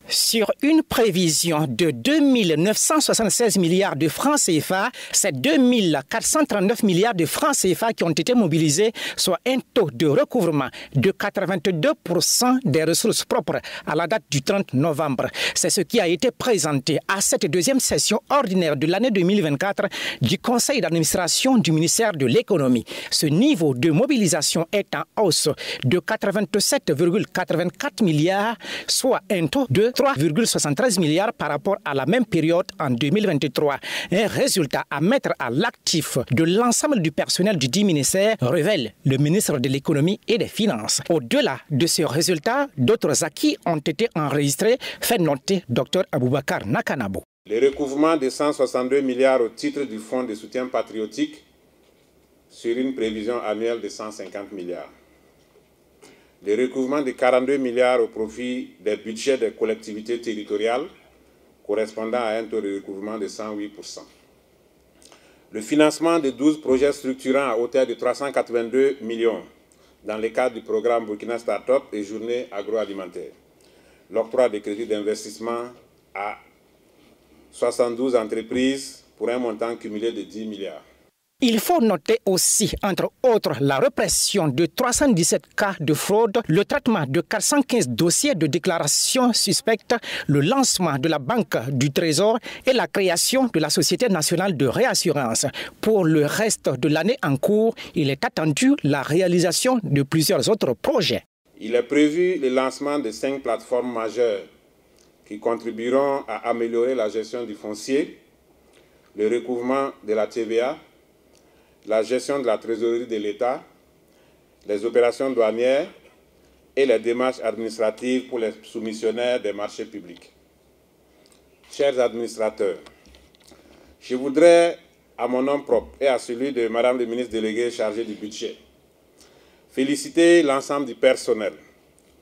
Sur une prévision de 2 976 milliards de francs CFA, c'est 2 439 milliards de francs CFA qui ont été mobilisés, soit un taux de recouvrement de 82% des ressources propres à la date du 30 novembre. C'est ce qui a été présenté à cette deuxième session ordinaire de l'année 2024 du Conseil d'administration du ministère de l'économie. Ce niveau de mobilisation est en hausse de 87,84 milliards, soit un taux de 3,73 milliards par rapport à la même période en 2023. Un résultat à mettre à l'actif de l'ensemble du personnel du dit ministère, révèle le ministre de l'économie et des finances. Au-delà de ce résultat, d'autres acquis ont été enregistrés, fait noter Dr Aboubakar Nakanabo. Le recouvrement de 162 milliards au titre du Fonds de soutien patriotique sur une prévision annuelle de 150 milliards. Le recouvrement de 42 milliards au profit des budgets des collectivités territoriales, correspondant à un taux de recouvrement de 108%. Le financement de 12 projets structurants à hauteur de 382 millions dans le cadre du programme Burkina Startup et Journée agroalimentaire. L'octroi de crédits d'investissement à 72 entreprises pour un montant cumulé de 10 milliards. Il faut noter aussi, entre autres, la répression de 317 cas de fraude, le traitement de 415 dossiers de déclaration suspecte, le lancement de la Banque du Trésor et la création de la Société nationale de réassurance. Pour le reste de l'année en cours, il est attendu la réalisation de plusieurs autres projets. Il est prévu le lancement de 5 plateformes majeures qui contribueront à améliorer la gestion du foncier, le recouvrement de la TVA, la gestion de la trésorerie de l'État, les opérations douanières et les démarches administratives pour les soumissionnaires des marchés publics. Chers administrateurs, je voudrais, à mon nom propre et à celui de Madame le ministre délégué chargé du budget, féliciter l'ensemble du personnel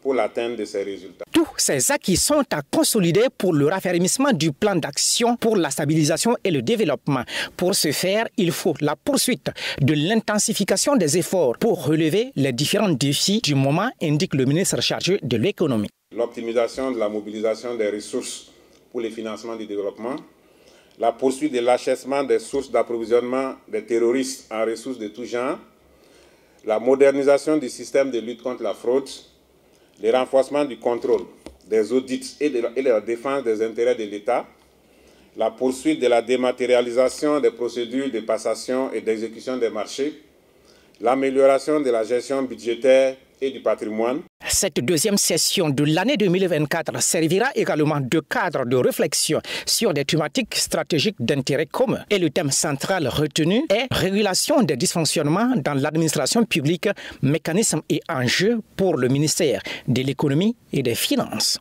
pour l'atteinte de ces résultats. Tous ces acquis sont à consolider pour le raffermissement du plan d'action pour la stabilisation et le développement. Pour ce faire, il faut la poursuite de l'intensification des efforts pour relever les différents défis du moment, indique le ministre chargé de l'économie. L'optimisation de la mobilisation des ressources pour le financement du développement, la poursuite de l'achèvement des sources d'approvisionnement des terroristes en ressources de tout genre, la modernisation du système de lutte contre la fraude, le renforcement du contrôle des audits et de la défense des intérêts de l'État, la poursuite de la dématérialisation des procédures de passation et d'exécution des marchés, l'amélioration de la gestion budgétaire et du patrimoine. Cette deuxième session de l'année 2024 servira également de cadre de réflexion sur des thématiques stratégiques d'intérêt commun. Et le thème central retenu est régulation des dysfonctionnements dans l'administration publique, mécanismes et enjeux pour le ministère de l'économie et des finances.